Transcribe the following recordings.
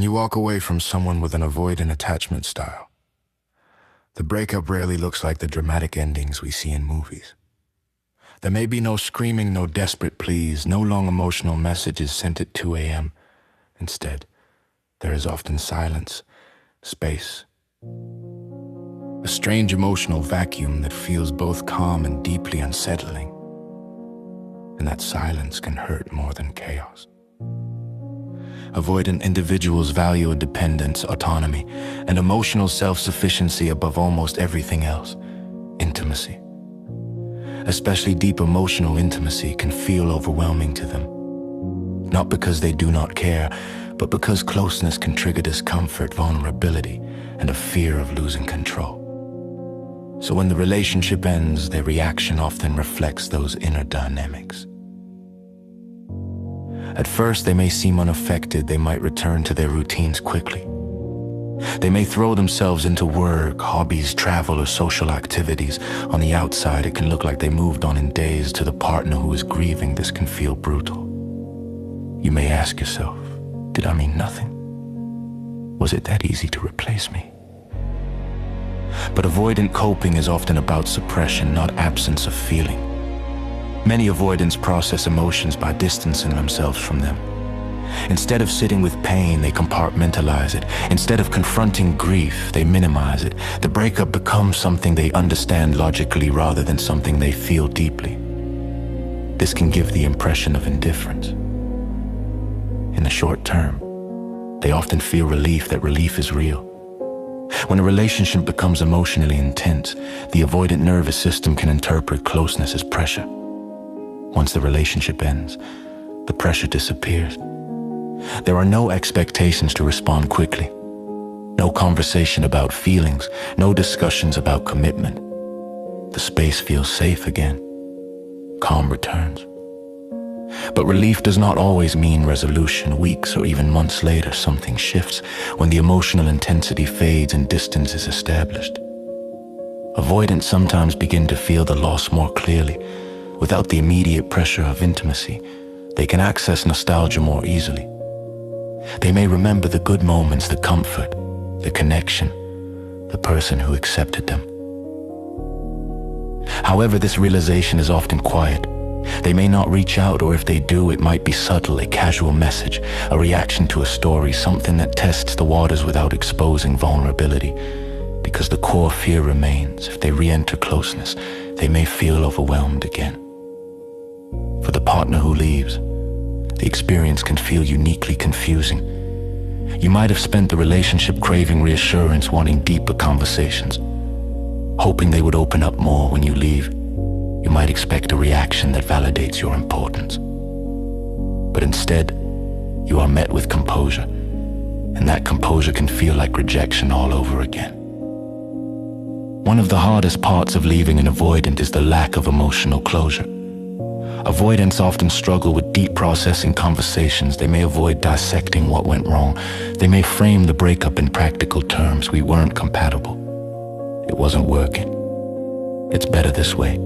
you walk away from someone with an avoidant attachment style, the breakup rarely looks like the dramatic endings we see in movies. There may be no screaming, no desperate pleas, no long emotional messages sent at 2 a.m. Instead, there is often silence, space, a strange emotional vacuum that feels both calm and deeply unsettling. And that silence can hurt more than chaos. Avoidant individuals value independence, autonomy, and emotional self-sufficiency above almost everything else. Intimacy, especially deep emotional intimacy, can feel overwhelming to them. Not because they do not care, but because closeness can trigger discomfort, vulnerability, and a fear of losing control. So when the relationship ends, their reaction often reflects those inner dynamics. At first, they may seem unaffected. They might return to their routines quickly. They may throw themselves into work, hobbies, travel, or social activities. On the outside, it can look like they moved on in days. To the partner who is grieving, this can feel brutal. You may ask yourself, did I mean nothing? Was it that easy to replace me? But avoidant coping is often about suppression, not absence of feeling. Many avoidants process emotions by distancing themselves from them. Instead of sitting with pain, they compartmentalize it. Instead of confronting grief, they minimize it. The breakup becomes something they understand logically rather than something they feel deeply. This can give the impression of indifference. In the short term, they often feel relief that relief is real. When a relationship becomes emotionally intense, the avoidant nervous system can interpret closeness as pressure. Once the relationship ends, the pressure disappears. There are no expectations to respond quickly. No conversation about feelings, no discussions about commitment. The space feels safe again. Calm returns. But relief does not always mean resolution. Weeks or even months later, something shifts when the emotional intensity fades and distance is established. Avoidants sometimes begin to feel the loss more clearly. Without the immediate pressure of intimacy, they can access nostalgia more easily. They may remember the good moments, the comfort, the connection, the person who accepted them. However, this realization is often quiet. They may not reach out, or if they do, it might be subtle, a casual message, a reaction to a story, something that tests the waters without exposing vulnerability. Because the core fear remains. If they re-enter closeness, they may feel overwhelmed again. For the partner who leaves, the experience can feel uniquely confusing. You might have spent the relationship craving reassurance, wanting deeper conversations, hoping they would open up more. When you leave, you might expect a reaction that validates your importance. But instead, you are met with composure, and that composure can feel like rejection all over again. One of the hardest parts of leaving an avoidant is the lack of emotional closure. Avoidants often struggle with deep processing conversations. They may avoid dissecting what went wrong. They may frame the breakup in practical terms. We weren't compatible. It wasn't working. It's better this way.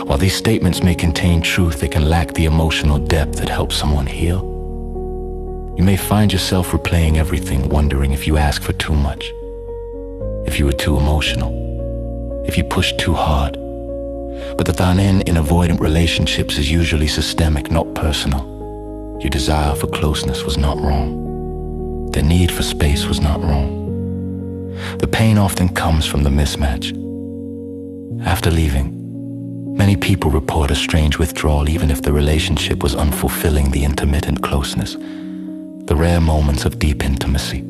While these statements may contain truth, they can lack the emotional depth that helps someone heal. You may find yourself replaying everything, wondering if you ask for too much, if you were too emotional, if you pushed too hard. But the dynamic in avoidant relationships is usually systemic, not personal. Your desire for closeness was not wrong. The need for space was not wrong. The pain often comes from the mismatch. After leaving, many people report a strange withdrawal, even if the relationship was unfulfilling. The intermittent closeness, the rare moments of deep intimacy,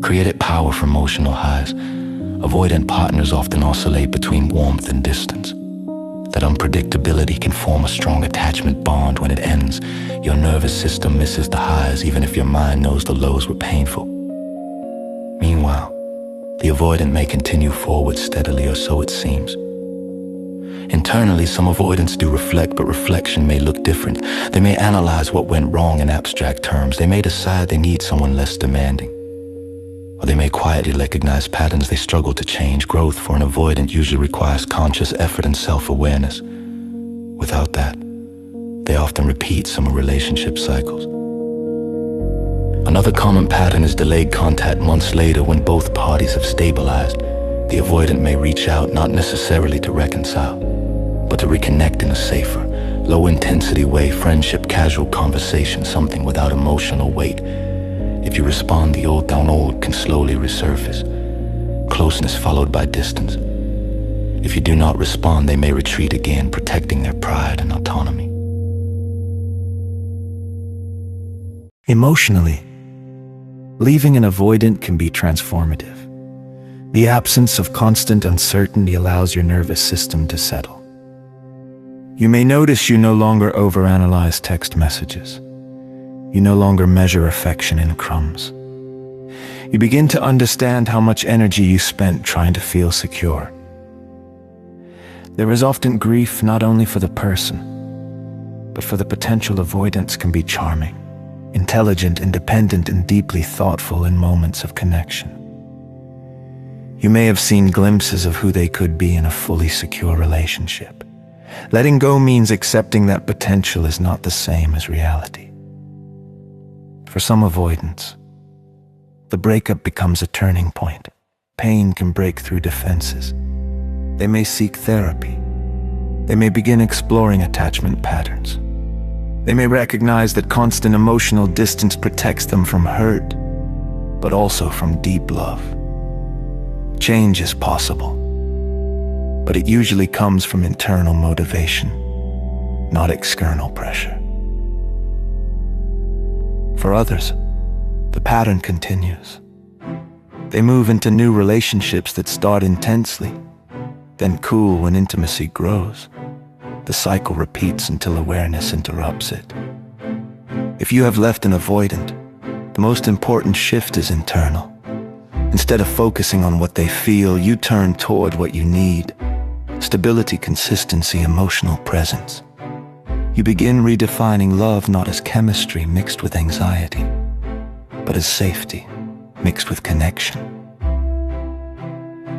created power for emotional highs. Avoidant partners often oscillate between warmth and distance. That unpredictability can form a strong attachment bond. When it ends, your nervous system misses the highs, even if your mind knows the lows were painful. Meanwhile, the avoidant may continue forward steadily, or so it seems. Internally, some avoidants do reflect, but reflection may look different. They may analyze what went wrong in abstract terms. They may decide they need someone less demanding. Or they may quietly recognize patterns they struggle to change. Growth for an avoidant usually requires conscious effort and self-awareness. Without that, they often repeat similar relationship cycles. Another common pattern is delayed contact months later when both parties have stabilized. The avoidant may reach out not necessarily to reconcile, but to reconnect in a safer, low-intensity way, friendship, casual conversation, something without emotional weight. If you respond, the old down old can slowly resurface, closeness followed by distance. If you do not respond, they may retreat again, protecting their pride and autonomy. Emotionally, leaving an avoidant can be transformative. The absence of constant uncertainty allows your nervous system to settle. You may notice you no longer overanalyze text messages. You no longer measure affection in crumbs. You begin to understand how much energy you spent trying to feel secure. There is often grief not only for the person, but for the potential. Avoidance can be charming, intelligent, independent, and deeply thoughtful in moments of connection. You may have seen glimpses of who they could be in a fully secure relationship. Letting go means accepting that potential is not the same as reality. For some avoidants, the breakup becomes a turning point. Pain can break through defenses. They may seek therapy. They may begin exploring attachment patterns. They may recognize that constant emotional distance protects them from hurt, but also from deep love. Change is possible, but it usually comes from internal motivation, not external pressure. For others, the pattern continues. They move into new relationships that start intensely, then cool when intimacy grows. The cycle repeats until awareness interrupts it. If you have left an avoidant, the most important shift is internal. Instead of focusing on what they feel, you turn toward what you need: stability, consistency, emotional presence. You begin redefining love not as chemistry mixed with anxiety, but as safety mixed with connection.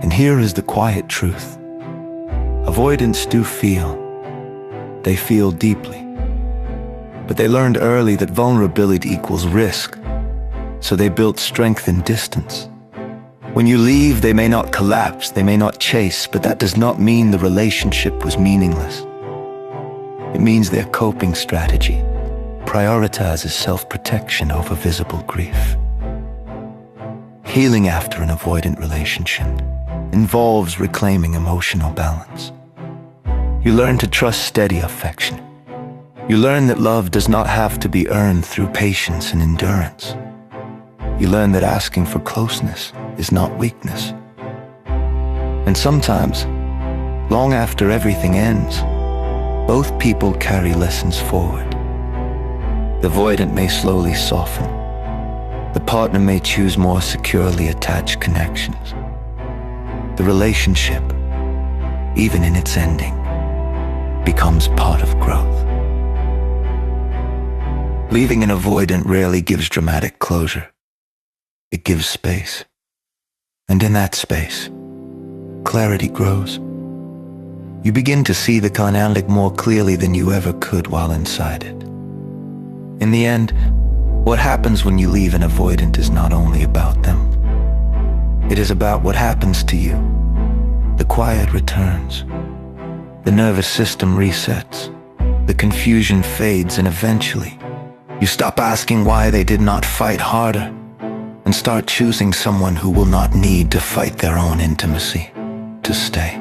And here is the quiet truth. Avoidants do feel. They feel deeply. But they learned early that vulnerability equals risk, so they built strength in distance. When you leave, they may not collapse, they may not chase, but that does not mean the relationship was meaningless. It means their coping strategy prioritizes self-protection over visible grief. Healing after an avoidant relationship involves reclaiming emotional balance. You learn to trust steady affection. You learn that love does not have to be earned through patience and endurance. You learn that asking for closeness is not weakness. And sometimes, long after everything ends, both people carry lessons forward. The avoidant may slowly soften. The partner may choose more securely attached connections. The relationship, even in its ending, becomes part of growth. Leaving an avoidant rarely gives dramatic closure. It gives space. And in that space, clarity grows. You begin to see the dynamic more clearly than you ever could while inside it. In the end, what happens when you leave an avoidant is not only about them. It is about what happens to you. The quiet returns. The nervous system resets. The confusion fades, and eventually, you stop asking why they did not fight harder and start choosing someone who will not need to fight their own intimacy to stay.